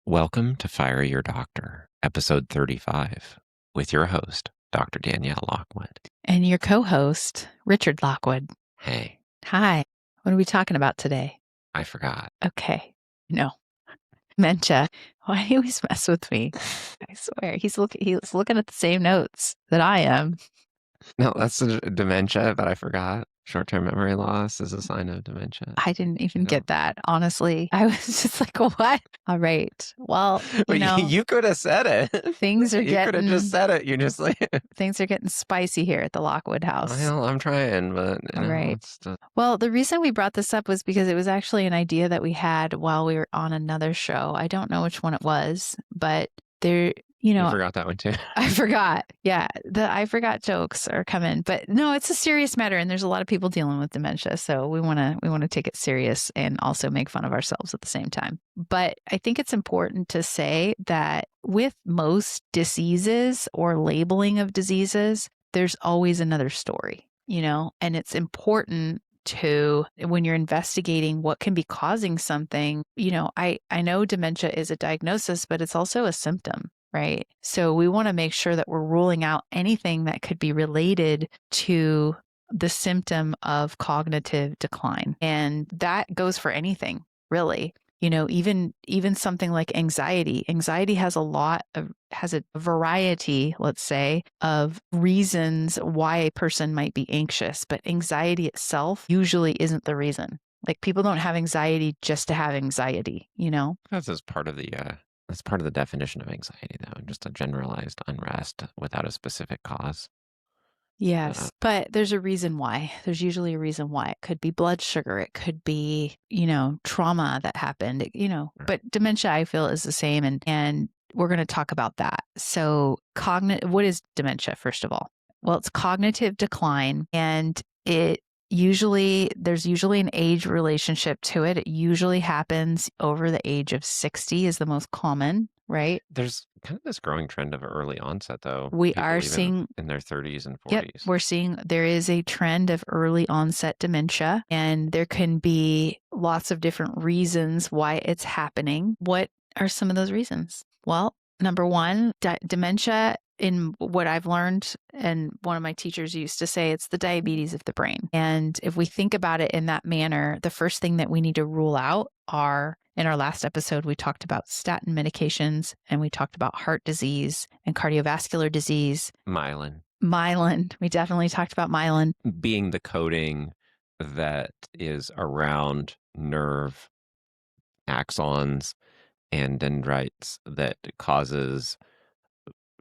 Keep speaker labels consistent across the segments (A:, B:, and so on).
A: Welcome to Fire Your Doctor, episode 35, with your host, Dr. Danielle Lockwood.
B: And your co-host, Richard Lockwood.
A: Hey,
B: Hi. What are we talking about today?
A: I forgot.
B: Okay. No. Dementia. Why do you always mess with me? I swear. He's looking at the same notes that I am.
A: No, that's dementia, but I forgot. Short-term memory loss is a sign of dementia.
B: I didn't even get that, honestly. I was just like, what? All right. Well,
A: you could have said it.
B: Things are
A: You could have just said it. You're just like...
B: things are getting spicy here at the Lockwood house.
A: Well, I'm trying, but...
B: All right. Well, the reason we brought this up was because it was actually an idea that we had while we were on another show. I don't know which one it was, but there...
A: You forgot that one too.
B: I forgot. Yeah. The I forgot jokes are coming. But no, it's a serious matter and there's a lot of people dealing with dementia. So we wanna take it serious and also make fun of ourselves at the same time. But I think it's important to say that with most diseases or labeling of diseases, there's always another story, and it's important to, when you're investigating what can be causing something, I know dementia is a diagnosis, but it's also a symptom. Right. So we want to make sure that we're ruling out anything that could be related to the symptom of cognitive decline. And that goes for anything, really. Even something like anxiety. Anxiety has a variety, let's say, of reasons why a person might be anxious, but anxiety itself usually isn't the reason. Like, people don't have anxiety just to have anxiety,
A: That's part of the That's part of the definition of anxiety, though, just a generalized unrest without a specific cause.
B: Yes, but there's a reason why. There's usually a reason why. It could be blood sugar. It could be, trauma that happened, but dementia, I feel, is the same. And we're going to talk about that. So what is dementia, first of all? Well, it's cognitive decline, and there's usually an age relationship to it. It usually happens over the age of 60 is the most common, right?
A: There's kind of this growing trend of early onset, though.
B: We are seeing
A: in their 30s and 40s.
B: Yep, we're seeing there is a trend of early onset dementia, and there can be lots of different reasons why it's happening. What are some of those reasons? Well, number one, dementia, in what I've learned, and one of my teachers used to say, it's the diabetes of the brain. And if we think about it in that manner, the first thing that we need to rule out are, in our last episode, we talked about statin medications, and we talked about heart disease and cardiovascular disease.
A: Myelin.
B: We definitely talked about myelin.
A: Being the coating that is around nerve axons and dendrites that causes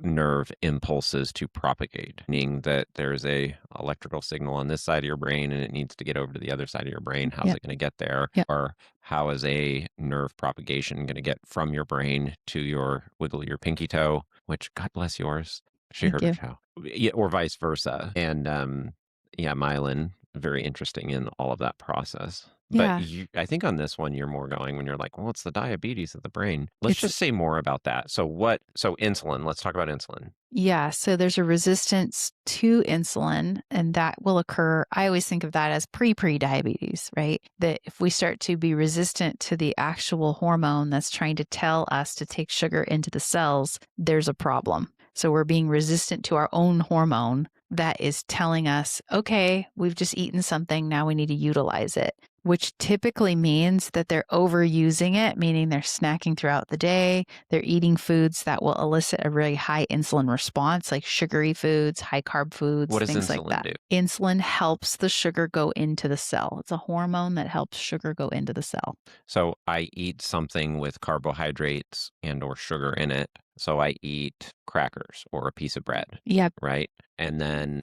A: nerve impulses to propagate, meaning that there's a electrical signal on this side of your brain and it needs to get over to the other side of your brain. How's it going to get there? Or how is a nerve propagation going to get from your brain to your pinky toe, which, God bless yours, she hurt her toe, or vice versa. And myelin, very interesting in all of that process. But I think on this one, you're more going when you're like, well, it's the diabetes of the brain. Let's just say more about that. So insulin, let's talk about insulin.
B: Yeah. So there's a resistance to insulin, and that will occur. I always think of that as pre-diabetes, right? That if we start to be resistant to the actual hormone that's trying to tell us to take sugar into the cells, there's a problem. So we're being resistant to our own hormone that is telling us, okay, we've just eaten something, now we need to utilize it, which typically means that they're overusing it, meaning they're snacking throughout the day. They're eating foods that will elicit a really high insulin response, like sugary foods, high carb foods,
A: what does
B: things
A: insulin
B: like that.
A: do?
B: Insulin helps the sugar go into the cell. It's a hormone that helps sugar go into the cell.
A: So I eat something with carbohydrates and or sugar in it. So I eat crackers or a piece of bread.
B: Yep.
A: Right? And then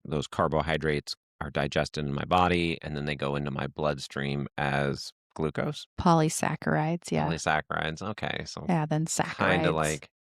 A: those carbohydrates are digested in my body, and then they go into my bloodstream as glucose.
B: Polysaccharides, yeah.
A: Polysaccharides, okay. So
B: then saccharides.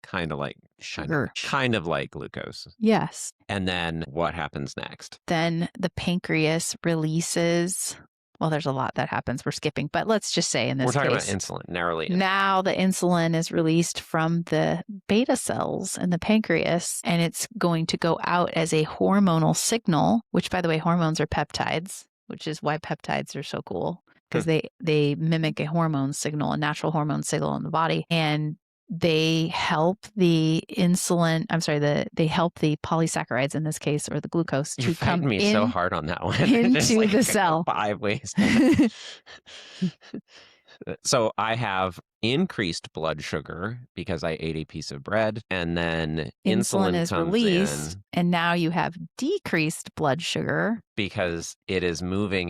A: Kind of like
B: sugar.
A: Kind of like glucose.
B: Yes.
A: And then what happens next?
B: Then the pancreas releases. Well, there's a lot that happens. We're skipping, but let's just say in this case.
A: We're talking about insulin, narrowly.
B: Now the insulin is released from the beta cells in the pancreas, and it's going to go out as a hormonal signal, which, by the way, hormones are peptides, which is why peptides are so cool. because they mimic a hormone signal, a natural hormone signal in the body, and they help the they help the polysaccharides in this case, or the glucose,
A: You're
B: to come
A: fighting me so
B: in
A: hard on that one. Just
B: into the
A: like
B: cell.
A: 5 ways. So I have increased blood sugar because I ate a piece of bread, and then
B: Insulin
A: insulin
B: is
A: comes
B: released,
A: in
B: and now you have decreased blood sugar.
A: because it is moving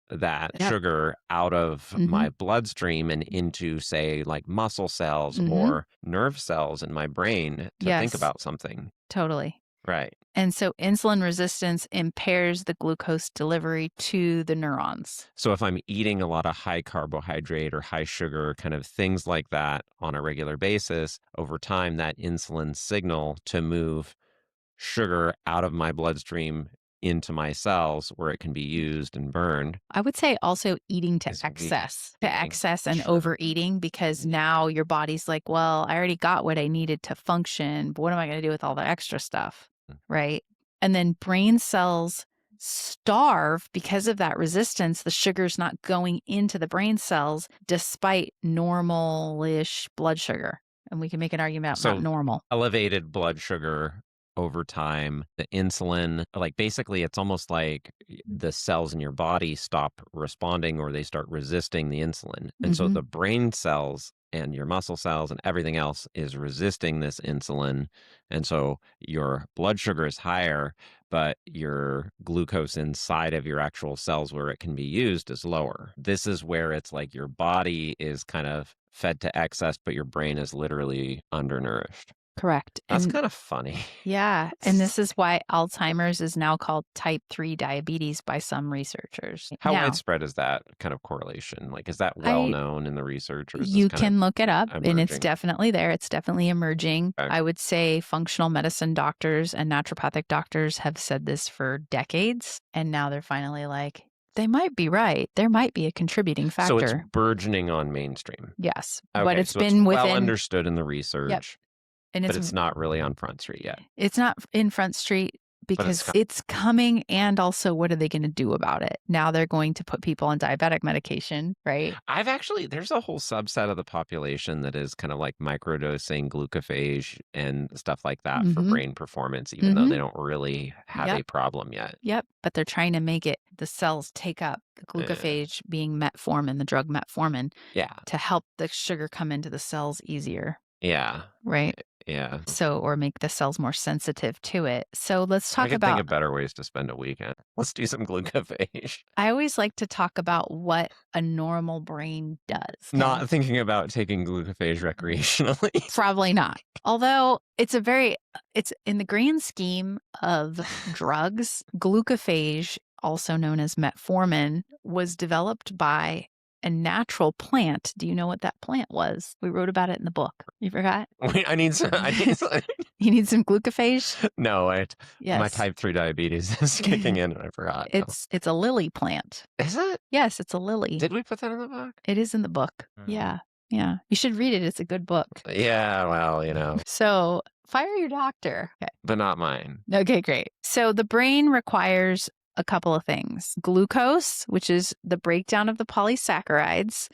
A: that
B: Yep.
A: sugar out of
B: Mhm.
A: my bloodstream and into, say, like muscle cells
B: Mhm.
A: or nerve cells in my brain to think
B: Yes.
A: about something.
B: Totally.
A: Right.
B: And so insulin resistance impairs the glucose delivery to the neurons.
A: So if I'm eating a lot of high carbohydrate or high sugar kind of things like that on a regular basis, over time, that insulin signal to move sugar out of my bloodstream into my cells where it can be used and burned
B: I would say also eating to
A: is
B: excess,
A: weakening.
B: and
A: Sure.
B: overeating, because now your body's like, well, I already got what I needed to function, but what am I going to do with all the extra stuff? Right. And then brain cells starve because of that resistance. The sugar's not going into the brain cells despite normal-ish blood sugar. And we can make an argument about
A: So
B: normal.
A: elevated blood sugar over time, the insulin, like basically it's almost like the cells in your body stop responding or they start resisting the insulin. And so
B: Mhm.
A: the brain cells and your muscle cells and everything else is resisting this insulin. And so your blood sugar is higher, but your glucose inside of your actual cells where it can be used is lower. This is where it's like your body is kind of fed to excess, but your brain is literally undernourished.
B: Correct.
A: That's
B: And
A: kind of funny.
B: yeah, and this is why Alzheimer's is now called type 3 diabetes by some researchers.
A: How
B: Now,
A: widespread is that kind of correlation? Like, is that well
B: I
A: known in the research, or is this
B: you
A: kind of
B: can look it up, and it's
A: emerging?
B: definitely there. It's definitely emerging.
A: Okay.
B: I would say functional medicine doctors and naturopathic doctors have said this for decades, and now they're finally like, they might be right. There might be a contributing
A: So it's
B: factor.
A: burgeoning on mainstream.
B: Yes, but
A: Okay,
B: it's
A: so it's
B: been
A: well
B: within.
A: understood in the
B: Yep,
A: research,
B: and
A: but it's not really on Front Street yet.
B: it's not in Front Street
A: But it's
B: because it's coming, and also what are they going to do about it? Now they're going to put people on diabetic medication, right?
A: there's a whole subset of the population that is kind of like microdosing glucophage and stuff like that for
B: Mhm.
A: brain performance, even though they don't really have a
B: Yep.
A: problem yet.
B: Yep, but they're trying to make it the cells take up the glucophage, being metformin, the drug metformin,
A: Yeah.
B: to help the sugar come into the cells easier,
A: Yeah.
B: right?
A: Yeah.
B: So, or make the cells more sensitive to it. So let's
A: I
B: talk
A: could think
B: about,
A: of better ways to spend a weekend. Let's do some glucophage.
B: I always like to talk about what a normal brain does. Okay?
A: Not thinking about taking glucophage recreationally.
B: Probably not. Although it's in the grand scheme of drugs, glucophage, also known as metformin, was developed by a natural plant. Do you know what that plant was? We wrote about it in the book. You forgot?
A: Wait, I need some.
B: You need some glucophage?
A: No, my
B: Yes.
A: type 3 diabetes is kicking in and I forgot.
B: It's a lily plant.
A: Is it?
B: Yes, it's a lily.
A: Did we put that in the book?
B: It is in the book. Yeah. Yeah. You should read it. It's a good book.
A: Yeah, well,
B: So fire your doctor. Okay.
A: but not mine.
B: Okay, great. So the brain requires a couple of things: glucose, which is the breakdown of the polysaccharides,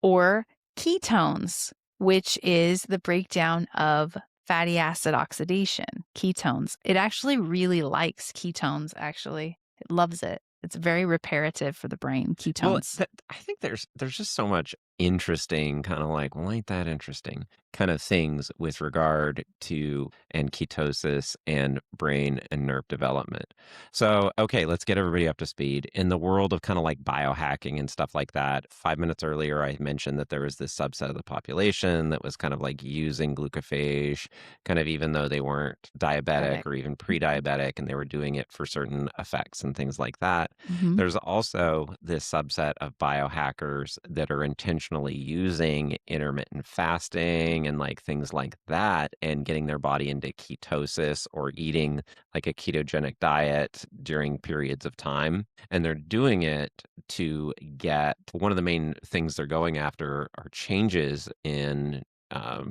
B: or ketones, which is the breakdown of fatty acid oxidation. Ketones. It actually really likes ketones, actually. It loves it. It's very reparative for the brain,
A: Well,
B: ketones.
A: I think there's just so much interesting kind of like, well, ain't that interesting kind of things with regard to and ketosis and brain and nerve development. So, okay, let's get everybody up to speed. In the world of kind of like biohacking and stuff like that, 5 minutes earlier, I mentioned that there was this subset of the population that was kind of like using glucophage, kind of even though they weren't diabetic or even pre-diabetic, and they were doing it for certain effects and things like that.
B: Mhm.
A: There's also this subset of biohackers that are intentionally using intermittent fasting and like things like that and getting their body into ketosis or eating like a ketogenic diet during periods of time. And they're doing it to get one of the main things they're going after are changes in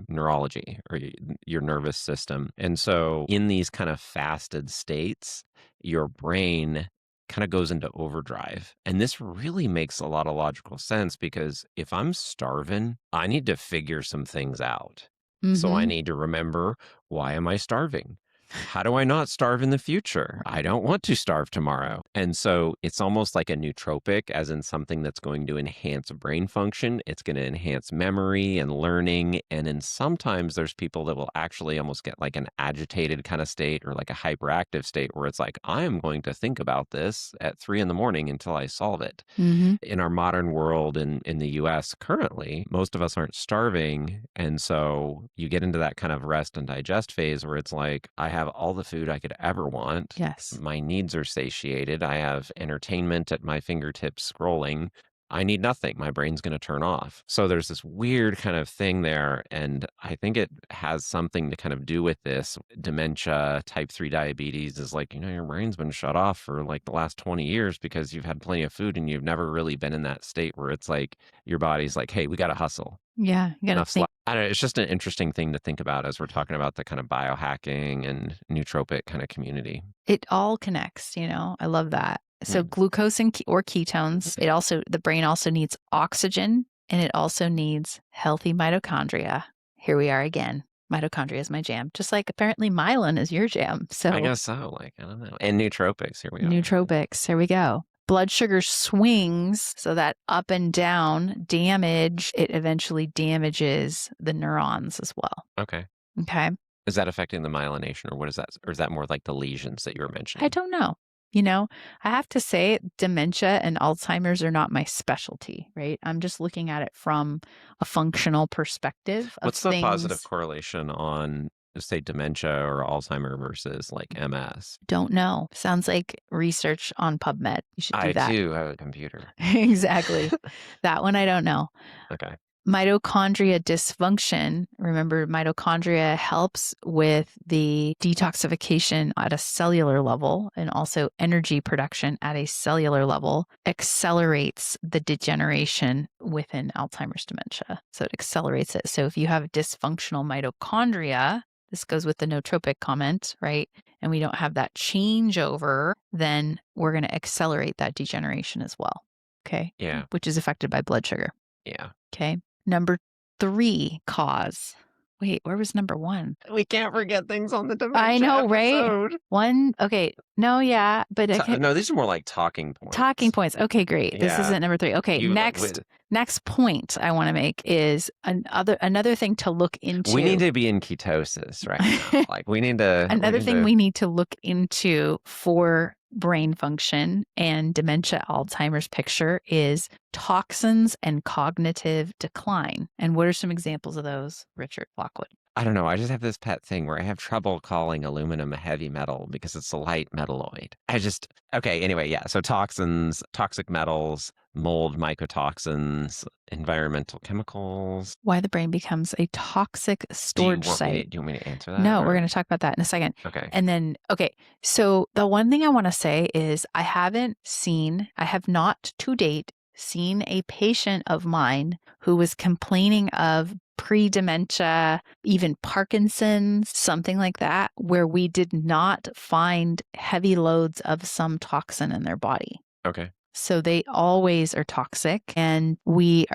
A: neurology or your nervous system. And so in these kind of fasted states, your brain kind of goes into overdrive. And this really makes a lot of logical sense because if I'm starving, I need to figure some things out. So I
B: Mm-hmm.
A: need to remember, why am I starving? How do I not starve in the future? I don't want to starve tomorrow. And so it's almost like a nootropic, as in something that's going to enhance brain function. It's going to enhance memory and learning. And then sometimes there's people that will actually almost get like an agitated kind of state or like a hyperactive state where it's like, I am going to think about this at 3 in the morning until I solve it.
B: Mm-hmm.
A: In our modern world in the US currently, most of us aren't starving. And so you get into that kind of rest and digest phase where it's like, I have all the food I could ever want.
B: Yes.
A: My needs are satiated. I have entertainment at my fingertips scrolling. I need nothing. My brain's going to turn off. So there's this weird kind of thing there. And I think it has something to kind of do with this. Dementia, type 3 diabetes is like, your brain's been shut off for like the last 20 years because you've had plenty of food and you've never really been in that state where it's like your body's like, hey, we got to hustle.
B: Yeah. You got to
A: Enough
B: think.
A: slack. I don't know, it's just an interesting thing to think about as we're talking about the kind of biohacking and nootropic kind of community.
B: It all connects, I love that. So
A: Yeah.
B: glucose or ketones, the brain also needs oxygen, and it also needs healthy mitochondria. Here we are again. Mitochondria is my jam, just like apparently myelin is your jam.
A: I
B: So
A: guess so. Like, I don't know. And nootropics. Here we are.
B: nootropics, here we go. Blood sugar swings, so that up and down damage, it eventually damages the neurons as well.
A: Okay.
B: Okay.
A: Is that affecting the myelination, or what is that? Or is that more like the lesions that you were mentioning?
B: I don't know. I have to say dementia and Alzheimer's are not my specialty, right? I'm just looking at it from a functional perspective of
A: What's the positive
B: things.
A: correlation on, say, dementia or Alzheimer versus like MS?
B: Don't know. Sounds like research on PubMed. You should do
A: I
B: that.
A: too have a computer.
B: Exactly. That one I don't know.
A: Okay.
B: Mitochondria dysfunction. Remember, mitochondria helps with the detoxification at a cellular level and also energy production at a cellular level, accelerates the degeneration within Alzheimer's dementia. So it accelerates it. So if you have dysfunctional mitochondria, this goes with the nootropic comment, right? And we don't have that changeover, then we're going to accelerate that degeneration as well. Okay.
A: Yeah.
B: Which is affected by blood sugar.
A: Yeah.
B: Okay. Number 3 cause. Wait, where was number 1?
A: We can't forget things on the dementia
B: I know,
A: episode.
B: right? 1. Okay. No, yeah, but
A: No, these are more like talking points.
B: Talking points. Okay, great. This isn't number 3. Okay, next point I want to make is another thing to look into.
A: We need to be in ketosis right now. Like we need to.
B: Another thing we need to look into for brain function and dementia Alzheimer's picture is toxins and cognitive decline. And what are some examples of those, Richard Lockwood?
A: I don't know. I just have this pet thing where I have trouble calling aluminum a heavy metal because it's a light metalloid. Okay, anyway, yeah. So toxins, toxic metals, mold, mycotoxins, environmental chemicals.
B: Why the brain becomes a toxic storage site.
A: Do you want me to answer that?
B: No, we're going to talk about that in a second.
A: Okay.
B: And then, so the one thing I want to say is I have not to date seen a patient of mine who was complaining of pre-dementia, even Parkinson's, something like that, where we did not find heavy loads of some toxin in their body.
A: Okay.
B: So they always are toxic. And we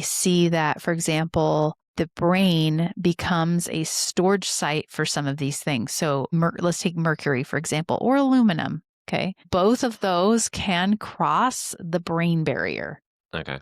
B: see that, for example, the brain becomes a storage site for some of these things. So let's take mercury, for example, or aluminum. Okay. Both of those can cross the brain barrier.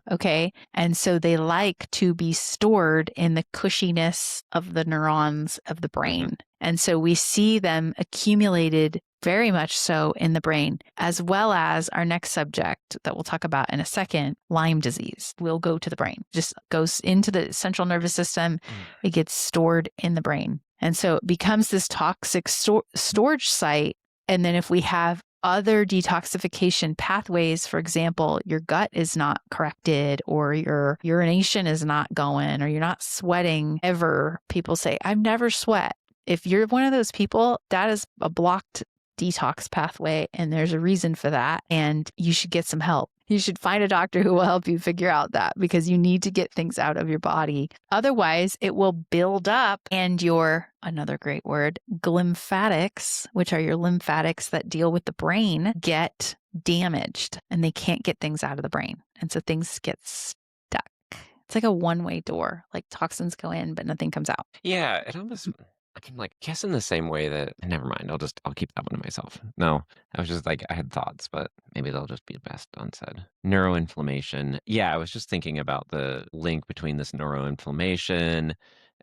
B: Okay. And so they like to be stored in the cushiness of the neurons of the brain. Mm-hmm. And so we see them accumulated very much so in the brain, as well as our next subject that we'll talk about in a second, Lyme disease, will go to the brain, just goes into the central nervous system. It gets stored in the brain. And so it becomes this toxic storage site. And then if we have other detoxification pathways, for example, your gut is not corrected or your urination is not going or you're not sweating ever. People say, I've never sweat. If you're one of those people, that is a blocked detox pathway and there's a reason for that and you should get some help. You should find a doctor who will help you figure out that because you need to get things out of your body. Otherwise, it will build up and another great word, glymphatics, which are your lymphatics that deal with the brain, get damaged and they can't get things out of the brain. And so things get stuck. It's like a one-way door. Like toxins go in, but nothing comes out.
A: Yeah, it almost I can, like, guess in the same way that never mind, I'll keep that one to myself. No, I was just like I had thoughts, but maybe they'll just be best unsaid. Neuroinflammation. Yeah, I was just thinking about the link between this neuroinflammation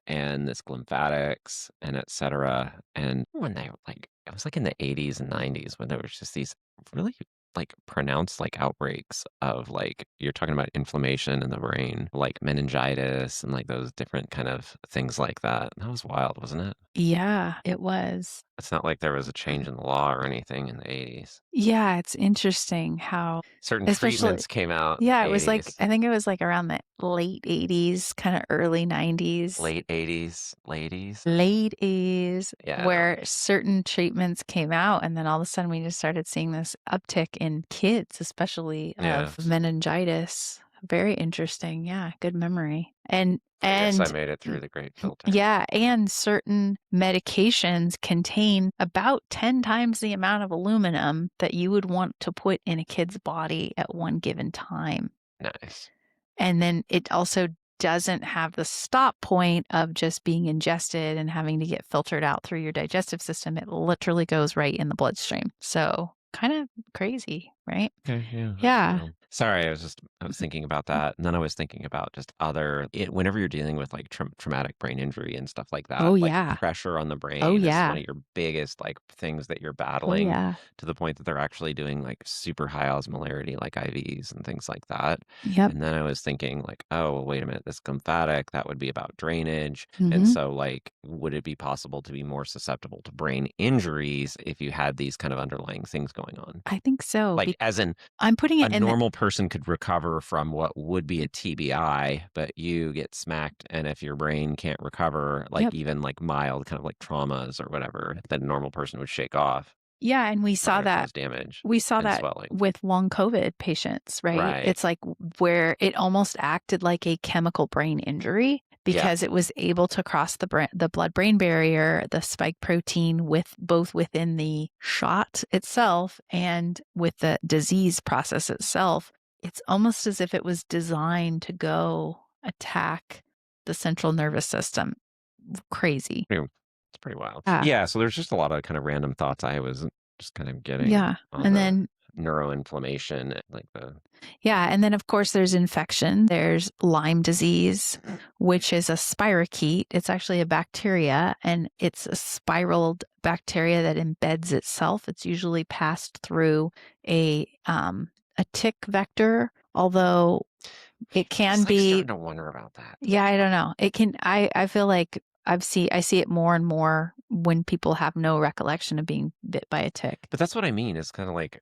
A: and this lymphatics and et cetera. And when they were like, it was like in the 80s and 90s when there was just these really like pronounced like outbreaks of like you're talking about inflammation in the brain, like meningitis and like those different kind of things like that. That was wild, wasn't it?
B: Yeah, it was.
A: It's not like there was a change in the law or anything in the 80s.
B: Yeah, it's interesting how
A: Certain
B: especially
A: treatments came out in
B: yeah,
A: the
B: it was like
A: 80s,
B: I think it was like around the late 80s, kinda early 90s.
A: late 80s, ladies.
B: Late 80s
A: Yeah, no.
B: where certain treatments came out, and then all of a sudden we just started seeing this uptick in kids, especially
A: Yeah.
B: of meningitis. Very interesting. Yeah, good memory. And
A: I guess I
B: and
A: made it through the great filter.
B: yeah, and certain medications contain about 10 times the amount of aluminum that you would want to put in a kid's body at one given time.
A: Nice.
B: And then it also doesn't have the stop point of just being ingested and having to get filtered out through your digestive system. It literally goes right in the bloodstream. So kind of crazy, right?
A: Okay, yeah, that's
B: Yeah.
A: wild. Sorry, I was thinking about that, and then I was thinking about just other whenever you're dealing with, like, traumatic brain injury and stuff like that,
B: Oh,
A: like,
B: yeah.
A: pressure on the
B: Oh,
A: brain is one
B: yeah.
A: of your biggest, like, things that you're
B: Oh,
A: battling
B: yeah.
A: to the point that they're actually doing, like, super high osmolarity, like, IVs and things like that,
B: Yep.
A: and then I was thinking, like, "Oh, well, wait a minute, this lymphatic, that would be about drainage, and
B: Hmm.
A: so, like, would it be possible to be more susceptible to brain injuries if you had these kind of underlying things going on?"
B: I think so.
A: Like, as in
B: I'm putting
A: a
B: it in the,
A: normal person could recover from what would be a TBI, but you get smacked, and if your brain can't recover, like,
B: yep.
A: even, like, mild kind of, like, traumas or whatever that a normal person would shake off
B: Yeah. And
A: are gonna cause damage
B: we saw
A: and
B: that
A: swelling.
B: with long COVID patients, right?
A: Right.
B: It's like where it almost acted like a chemical brain injury
A: Yeah.
B: because it was able to cross the blood-brain barrier, the spike protein with both within the shot itself and with the disease process itself. It's almost as if it was designed to go attack the central nervous system. Crazy.
A: Yeah, it's pretty wild.
B: Yeah.
A: Yeah, so there's just a lot of kind of random thoughts I was just kind of getting
B: Yeah.
A: on
B: And
A: the
B: then
A: neuroinflammation, like the
B: yeah, and then of course there's infection. There's Lyme disease, which is a spirochete. It's actually a bacteria and it's a spiraled bacteria that embeds itself. It's usually passed through a tick vector, although it
A: I'm
B: can
A: just, like,
B: be
A: starting to wonder about that.
B: yeah, I don't know. It can I feel like I see it more and more when people have no recollection of being bit by a tick.
A: But that's what I mean, it's kinda like,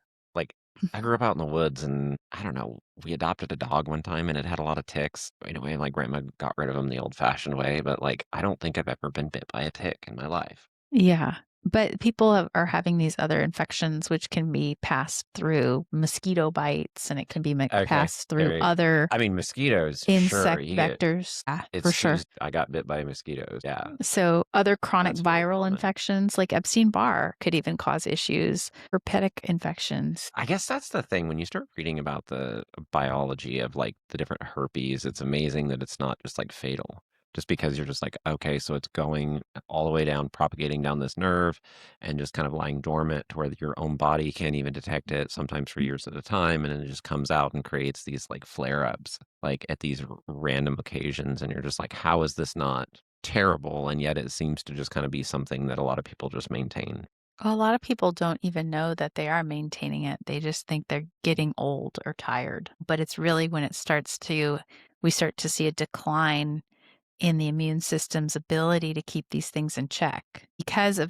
A: I grew up out in the woods and, I don't know, we adopted a dog one time and it had a lot of ticks. Right away, like, grandma got rid of them the old-fashioned way, but, like, I don't think I've ever been bit by a tick in my life.
B: Yeah, but people are having these other infections which can be passed through mosquito bites, and it can be
A: Okay,
B: passed through
A: there you
B: other
A: I mean, mosquitoes, sure,
B: insect
A: you get
B: vectors. Yeah, for
A: it's
B: sure.
A: just I got bit by mosquitoes, yeah,
B: So other chronic
A: that's very
B: viral
A: common.
B: infections like Epstein-Barr could even cause issues, herpetic infections.
A: I guess that's the thing, when you start reading about the biology of, like, the different herpes, it's amazing that it's not just, like, fatal. Just because you're just like, "Okay, so it's going all the way down, propagating down this nerve, and just kind of lying dormant to where your own body can't even detect it, sometimes for years at a time, and then it just comes out and creates these, like, flare-ups, like, at these random occasions, and you're just like, "How is this not terrible?" And yet it seems to just kinda be something that a lot of people just maintain.
B: A lot of people don't even know that they are maintaining it. They just think they're getting old or tired. But it's really when it starts to we start to see a decline in the immune system's ability to keep these things in check because
A: Some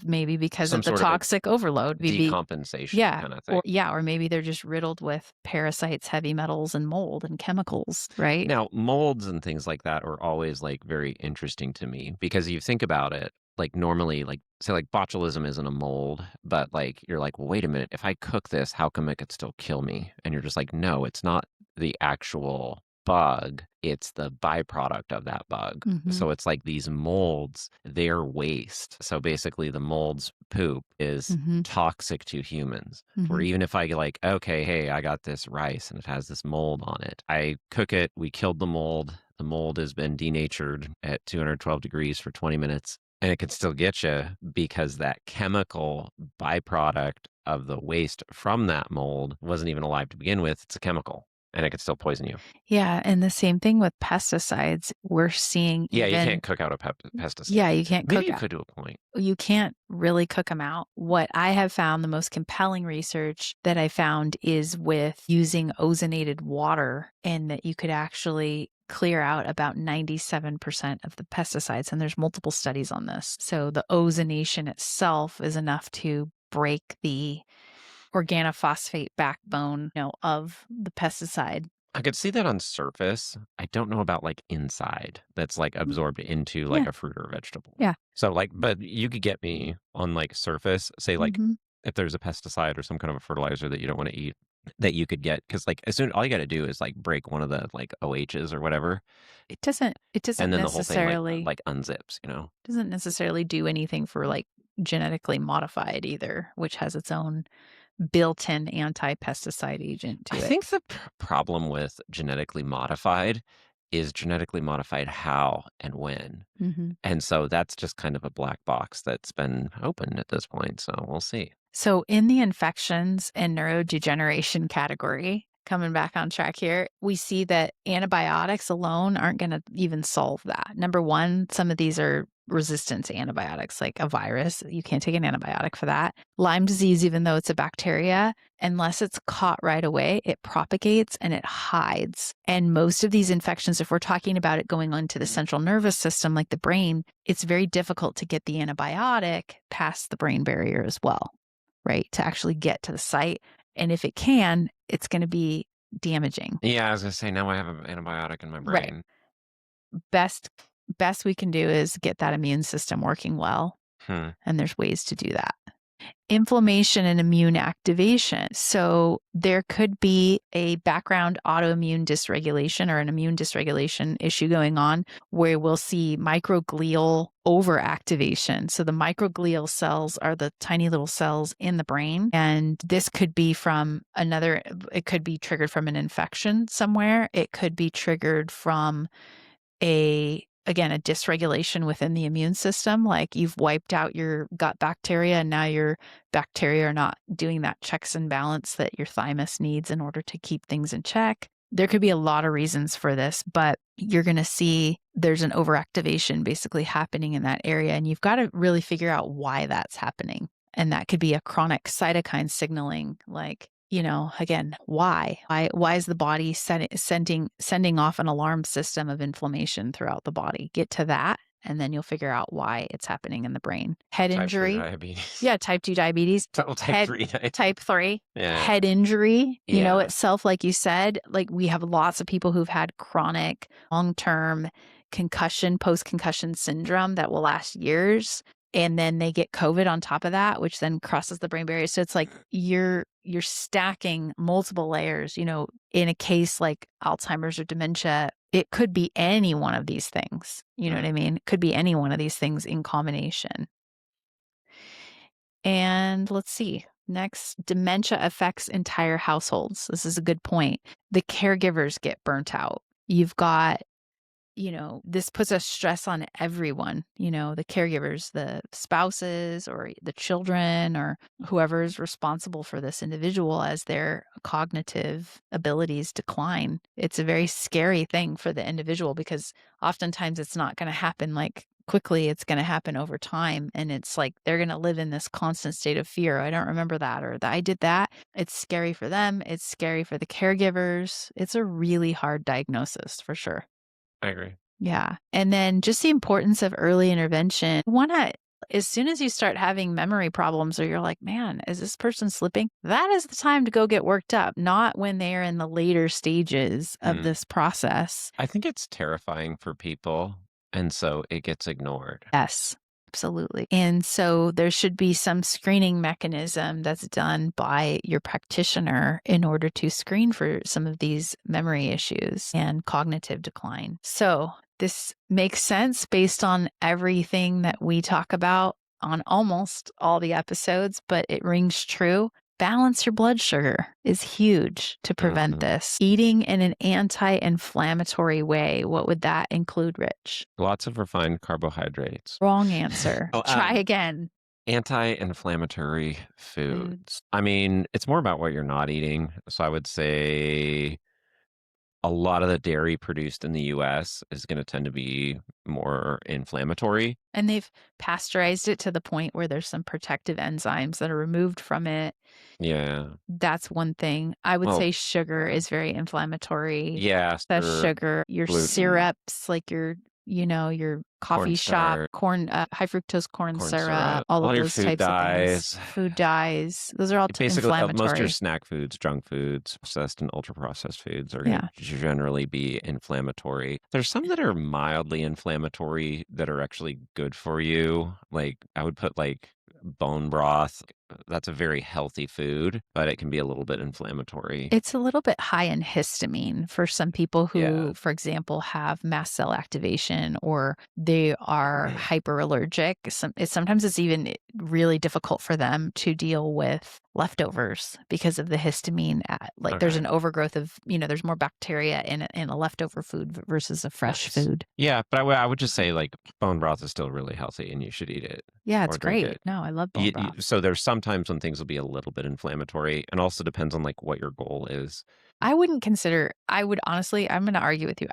B: of the
A: sort of a
B: toxic overload. Maybe
A: decompensation
B: yeah,
A: kinda thing.
B: or maybe they're just riddled with parasites, heavy metals, and mold and chemicals, right?
A: Now, molds and things like that are always, like, very interesting to me because you think about it, like, normally, like, say, like, botulism isn't a mold, but, like, you're like, "Well, wait a minute, if I cook this, how come it could still kill me?" And you're just like, "No, it's not the actual bug, it's the byproduct of that bug.
B: Mhm.
A: So it's like these molds, they're waste. So basically, the mold's poop is
B: Mhm.
A: toxic to humans. Where
B: Mhm.
A: even if I get like, okay, hey, I got this rice and it has this mold on it, I cook it, we killed the mold. The mold has been denatured at 212 degrees for 20 minutes, and it can still get you because that chemical byproduct of the waste from that mold wasn't even alive to begin with. It's a chemical, and it could still poison you.
B: Yeah, and the same thing with pesticides. We're seeing
A: Yeah, you
B: even
A: can't cook out a pesticide.
B: yeah, you can't
A: Maybe
B: cook
A: you could to a point.
B: you can't really cook them out. What I have found the most compelling research that I found is with using ozonated water, and that you could actually clear out about 97% of the pesticides. And there's multiple studies on this. So the ozonation itself is enough to break the organophosphate backbone, of the pesticide.
A: I could see that on surface. I don't know about like inside that's like
B: Mm,
A: absorbed into like
B: Yeah,
A: a fruit or a vegetable.
B: yeah.
A: So like, but you could get me on like surface, say like
B: Mhm.
A: if there's a pesticide or some kind of a fertilizer that you don't want to eat that you could get because like as soon all you got to do is like break one of the like OHs or whatever,
B: It doesn't
A: and then the whole thing
B: necessarily
A: like unzips, you know.
B: doesn't necessarily do anything for, like, genetically modified either, which has its own built-in anti-pesticide agent
A: I
B: to it.
A: think the problem with genetically modified is genetically modified how and when.
B: Mhm.
A: And so that's just kind of a black box that's been opened at this point. So we'll see.
B: So in the infections and neurodegeneration category, coming back on track here, we see that antibiotics alone aren't going to even solve that. Number one, some of these are resistant to antibiotics, like a virus. You can't take an antibiotic for that. Lyme disease, even though it's a bacteria, unless it's caught right away, it propagates and it hides. And most of these infections, if we're talking about it going on to the central nervous system, like the brain, it's very difficult to get the antibiotic past the brain barrier as well, right? To actually get to the site. And if it can, it's going to be damaging.
A: Yeah, I was gonna say now I have an antibiotic in my
B: Right.
A: brain.
B: Best best we can do is get that immune system working well,
A: Hmm.
B: and there's ways to do that. Inflammation and immune activation. So there could be a background autoimmune dysregulation or an immune dysregulation issue going on where we'll see microglial overactivation. So the microglial cells are the tiny little cells in the brain. And this could be it could be triggered from an infection somewhere. It could be triggered from a dysregulation within the immune system, like you've wiped out your gut bacteria and now your bacteria are not doing that checks and balance that your thymus needs in order to keep things in check. There could be a lot of reasons for this, but you're going to see there's an overactivation basically happening in that area, and you've got to really figure out why that's happening. And that could be a chronic cytokine signaling, like, again, why? Why is the body sending off an alarm system of inflammation throughout the body? Get to that, and then you'll figure out why it's happening in the brain. Head
A: Type 2
B: injury.
A: diabetes.
B: Yeah, type 2 diabetes.
A: Total type
B: Head
A: 3 diabetes.
B: type 3.
A: Yeah.
B: Head injury,
A: Yeah.
B: itself, like you said, like we have lots of people who've had chronic long-term concussion, post-concussion syndrome that will last years. And then they get COVID on top of that, which then crosses the brain barrier. So it's like you're stacking multiple layers, in a case like Alzheimer's or dementia, it could be any one of these things. You know what
A: Mm.
B: I mean? It could be any one of these things in combination. And let's see. Next, dementia affects entire households. This is a good point. The caregivers get burnt out. You've got, this puts a stress on everyone, the caregivers, the spouses or the children or whoever is responsible for this individual as their cognitive abilities decline. It's a very scary thing for the individual because oftentimes it's not going to happen like quickly. It's going to happen over time. And it's like they're going to live in this constant state of fear. I don't remember that, or I did that. It's scary for them. It's scary for the caregivers. It's a really hard diagnosis for sure.
A: I agree.
B: Yeah. And then just the importance of early intervention. As soon as you start having memory problems or you're like, man, is this person slipping? That is the time to go get worked up, not when they're in the later stages of
A: Hmm.
B: this process.
A: I think it's terrifying for people. And so it gets ignored.
B: Yes. Absolutely. And so there should be some screening mechanism that's done by your practitioner in order to screen for some of these memory issues and cognitive decline. So this makes sense based on everything that we talk about on almost all the episodes, but it rings true. Balance your blood sugar is huge to prevent this. Eating in an anti-inflammatory way, what would that include, Rich?
A: Lots of refined carbohydrates.
B: Wrong answer.
A: Oh,
B: Try again.
A: Anti-inflammatory
B: Food.
A: foods. I mean, it's more about what you're not eating. So I would say a lot of the dairy produced in the US is going to tend to be more inflammatory.
B: And they've pasteurized it to the point where there's some protective enzymes that are removed from it.
A: Yeah.
B: That's one thing. I would
A: Well,
B: say sugar is very inflammatory.
A: yeah,
B: The
A: sure.
B: sugar, your
A: Gluten.
B: syrups, like your coffee shop, high fructose corn syrup, all of
A: your
B: those
A: food
B: types of things.
A: dyes.
B: Food dyes. Those are all
A: Basically, most of your
B: inflammatory.
A: snack foods, junk foods, processed and ultra-processed foods are
B: Yeah.
A: going to generally be inflammatory. There's some that are mildly inflammatory that are actually good for you. Like, I would put like bone broth. That's a very healthy food, but it can be a little bit inflammatory.
B: It's a little bit high in histamine for some people who,
A: Yeah.
B: for example, have mast cell activation or they are hyperallergic. Sometimes it's even really difficult for them to deal with leftovers because of the histamine. There's an overgrowth of, there's more bacteria in a leftover food versus a fresh food.
A: Yeah, but I would just say like bone broth is still really healthy and you should eat it.
B: Yeah, it's
A: or drink
B: great.
A: it.
B: No, I love bone broth.
A: So there's sometimes when things will be a little bit inflammatory, and also depends on like what your goal is.
B: I would honestly, I'm going to argue with you.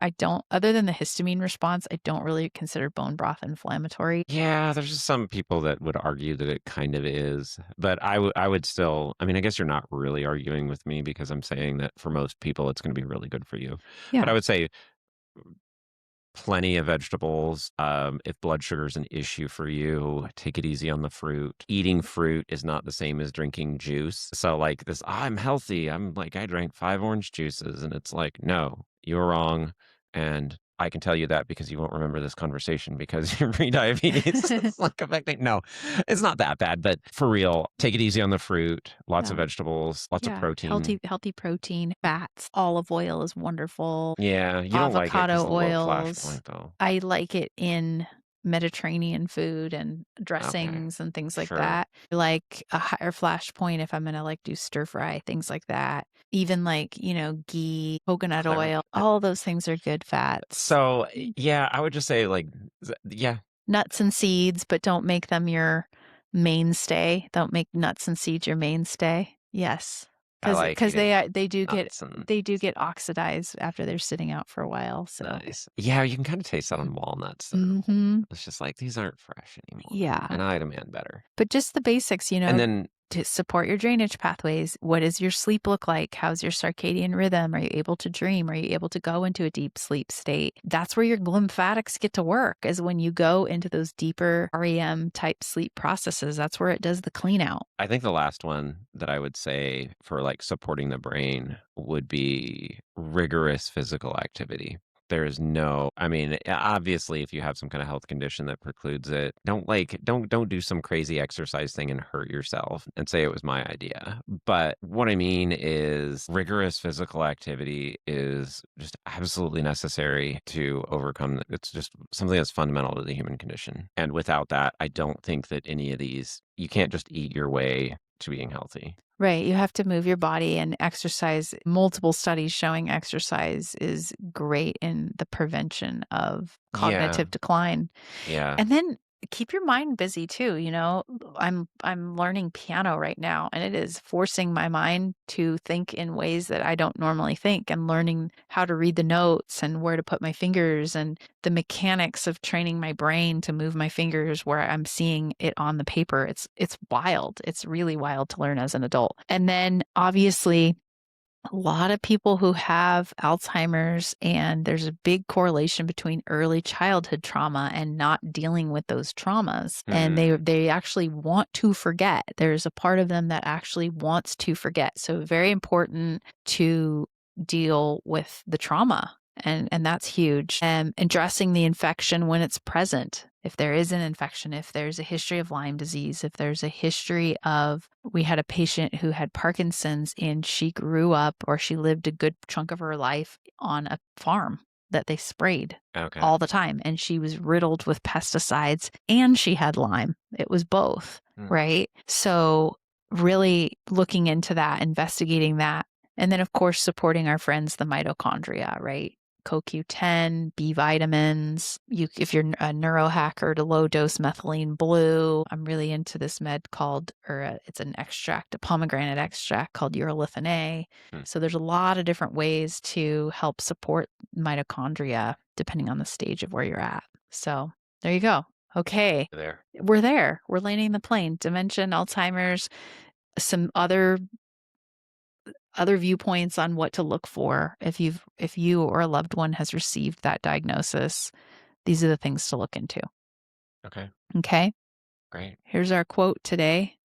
B: Other than the histamine response, I don't really consider bone broth inflammatory.
A: Yeah, there's just some people that would argue that it kind of is, but I would still, I mean, I guess you're not really arguing with me because I'm saying that for most people, it's going to be really good for you.
B: Yeah.
A: But I would say plenty of vegetables. If blood sugar is an issue for you, take it easy on the fruit. Eating fruit is not the same as drinking juice. So like this, I'm healthy. I drank 5 orange juices, and it's like, no, you're wrong. And I can tell you that because you won't remember this conversation because your pre-diabetes is like affecting. No, it's not that bad, but for real, take it easy on the fruit. Lots of vegetables, lots of protein.
B: Healthy protein, fats. Olive oil is wonderful.
A: Yeah, you don't like it 'cause
B: Avocado
A: of the low flash
B: oils.
A: point, though.
B: I like it in Mediterranean food and dressings and things like that. I like a higher flash point if I'm going to do stir fry, things like that. Even ghee, coconut oil, all those things are good fats.
A: So, yeah, I would just say yeah.
B: Nuts and seeds, but don't make them your mainstay. Don't make nuts and seeds your mainstay. Yes. Because they do get oxidized after they're sitting out for a while. So
A: nice. Yeah, you can kind of taste that on walnuts. It's just like these aren't fresh anymore.
B: Yeah.
A: And I demand better.
B: But just the basics,
A: And then
B: to support your drainage pathways. What does your sleep look like? How's your circadian rhythm? Are you able to dream? Are you able to go into a deep sleep state? That's where your lymphatics get to work, is when you go into those deeper REM type sleep processes. That's where it does the clean out.
A: I think the last one that I would say for supporting the brain would be rigorous physical activity. There's obviously if you have some kind of health condition that precludes it, don't do some crazy exercise thing and hurt yourself and say it was my idea. But what I mean is rigorous physical activity is just absolutely necessary to overcome. It's just something that's fundamental to the human condition. And without that, I don't think that any of these, you can't just eat your way to being healthy.
B: Right. You have to move your body and exercise. Multiple studies showing exercise is great in the prevention of cognitive decline.
A: Yeah.
B: And then keep your mind busy too. I'm learning piano right now, and it is forcing my mind to think in ways that I don't normally think, and learning how to read the notes and where to put my fingers and the mechanics of training my brain to move my fingers where I'm seeing it on the paper. It's wild. It's really wild to learn as an adult. And then obviously a lot of people who have Alzheimer's, and there's a big correlation between early childhood trauma and not dealing with those traumas. And they actually want to forget. There's a part of them that actually wants to forget. So very important to deal with the trauma and that's huge. Addressing the infection when it's present. If there is an infection, if there's a history of Lyme disease, if there's a history of we had a patient who had Parkinson's and she grew up or she lived a good chunk of her life on a farm that they sprayed
A: Okay.
B: all the time, and she was riddled with pesticides and she had Lyme. It was both,
A: Mm,
B: right? So really looking into that, investigating that, and then of course supporting our friends, the mitochondria, right? CoQ10, B vitamins. If you're a neurohacker, to low dose methylene blue. I'm really into this med called, it's an extract, a pomegranate extract called urolithin A.
A: mm.
B: So there's a lot of different ways to help support mitochondria depending on the stage of where you're at. So there you go. Okay.
A: There.
B: We're there. We're landing the plane. Dementia, Alzheimer's, some other viewpoints on what to look for if you or a loved one has received that diagnosis. These are the things to look into.
A: Okay.
B: Okay?
A: Great.
B: Here's our quote today.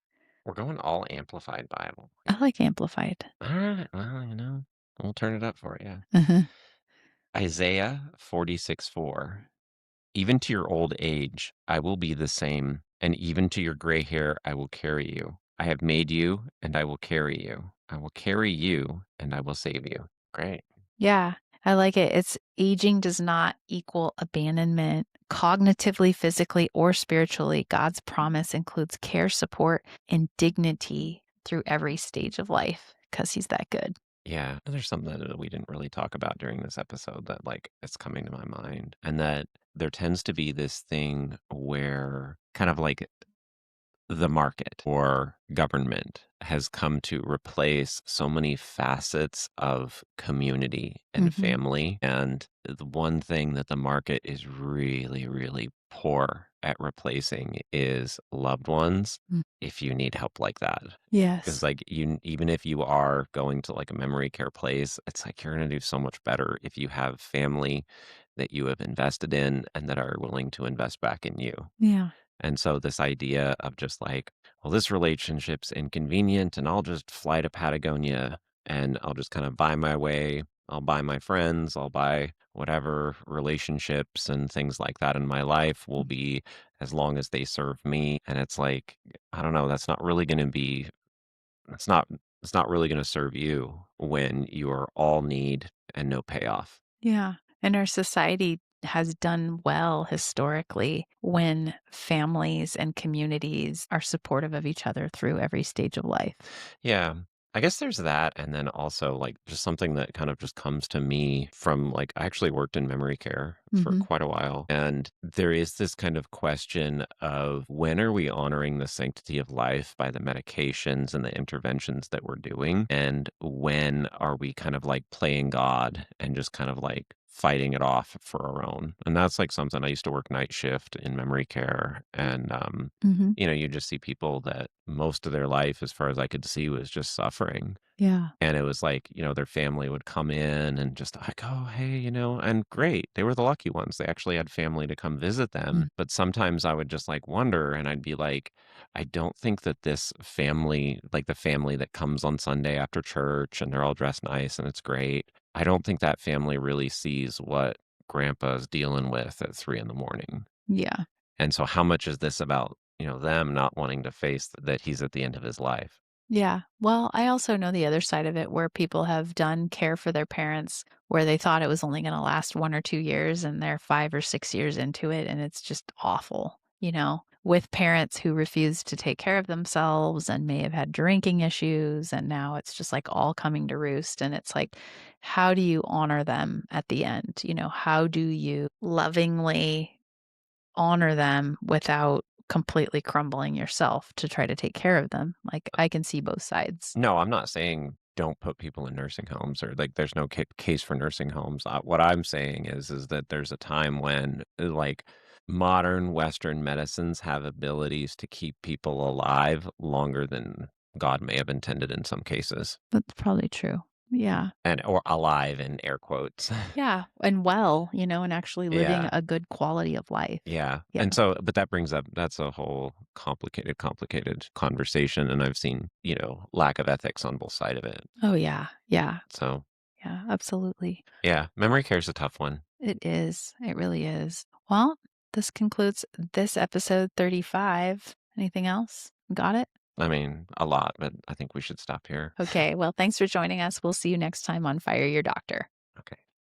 A: We're going all amplified Bible.
B: I like amplified.
A: All right. Well, we'll turn it up for you.
B: Uh-huh.
A: Isaiah 46:4. Even to your old age, I will be the same, and even to your gray hair, I will carry you. I have made you, and I will carry you. I will carry you, and I will save you. Great.
B: Yeah, I like it. It's aging does not equal abandonment. Cognitively, physically, or spiritually, God's promise includes care, support, and dignity through every stage of life because He's that good.
A: Yeah, and there's something that we didn't really talk about during this episode that, like, it's coming to my mind, and that there tends to be this thing where kind of like the market or government has come to replace so many facets of community and
B: Hmm.
A: family. And the one thing that the market is really, really poor at replacing is loved ones if you need help like that. Because
B: Yes.
A: like you even if you are going to like a memory care place, it's like you're gonna do so much better if you have family that you have invested in and that are willing to invest back in you.
B: Yeah.
A: And so this idea of just like, well, this relationship's inconvenient and I'll just fly to Patagonia and I'll just kind of buy my way. I'll buy my friends, I'll buy whatever relationships and things like that in my life will be as long as they serve me. And it's like, I don't know, that's not really going to be, it's not, it's not really going to serve you when you are all need and no payoff.
B: Yeah. And our society has done well historically when families and communities are supportive of each other through every stage of life.
A: Yeah. I guess there's that. And then also, like, just something that kind of just comes to me from, like, I actually worked in memory care for
B: Hmm.
A: quite a while. And there is this kind of question of when are we honoring the sanctity of life by the medications and the interventions that we're doing? And when are we kind of like playing God and just kind of like fighting it off for our own? And that's like something I used to work night shift in memory care. And,
B: Hmm.
A: you just see people that most of their life, as far as I could see, was just suffering.
B: Yeah.
A: And it was like, their family would come in and just like, oh, hey, and great. They were the lucky ones. They actually had family to come visit
B: Mm.
A: them. But sometimes I would just like wonder and I'd be like, I don't think that this family, like the family that comes on Sunday after church and they're all dressed nice and it's great, I don't think that family really sees what grandpa's dealing with at 3 in the morning.
B: Yeah.
A: And so how much is this about, them not wanting to face that he's at the end of his life?
B: Yeah. Well, I also know the other side of it where people have done care for their parents where they thought it was only going to last 1 or 2 years and they're 5 or 6 years into it. And it's just awful, with parents who refuse to take care of themselves and may have had drinking issues. And now it's just like all coming to roost. And it's like, how do you honor them at the end? How do you lovingly honor them without completely crumbling yourself to try to take care of them. Like, I can see both sides.
A: No, I'm not saying don't put people in nursing homes or like there's no case for nursing homes. What I'm saying is that there's a time when like modern Western medicines have abilities to keep people alive longer than God may have intended in some cases,
B: That's probably true. Yeah.
A: and or alive in air quotes.
B: Yeah, and well, and actually living
A: Yeah.
B: a good quality of life.
A: Yeah,
B: Yeah.
A: and so but that brings up that's a whole complicated conversation, and I've seen, lack of ethics on both side of it.
B: Oh, yeah. Yeah.
A: So,
B: Yeah, absolutely.
A: Yeah, memory care is a tough one.
B: It is. It really is. Well, this concludes this episode 35. Anything else? Got it?
A: I mean, a lot, but I think we should stop here.
B: Okay. Well, thanks for joining us. We'll see you next time on Fire Your Doctor.
A: Okay.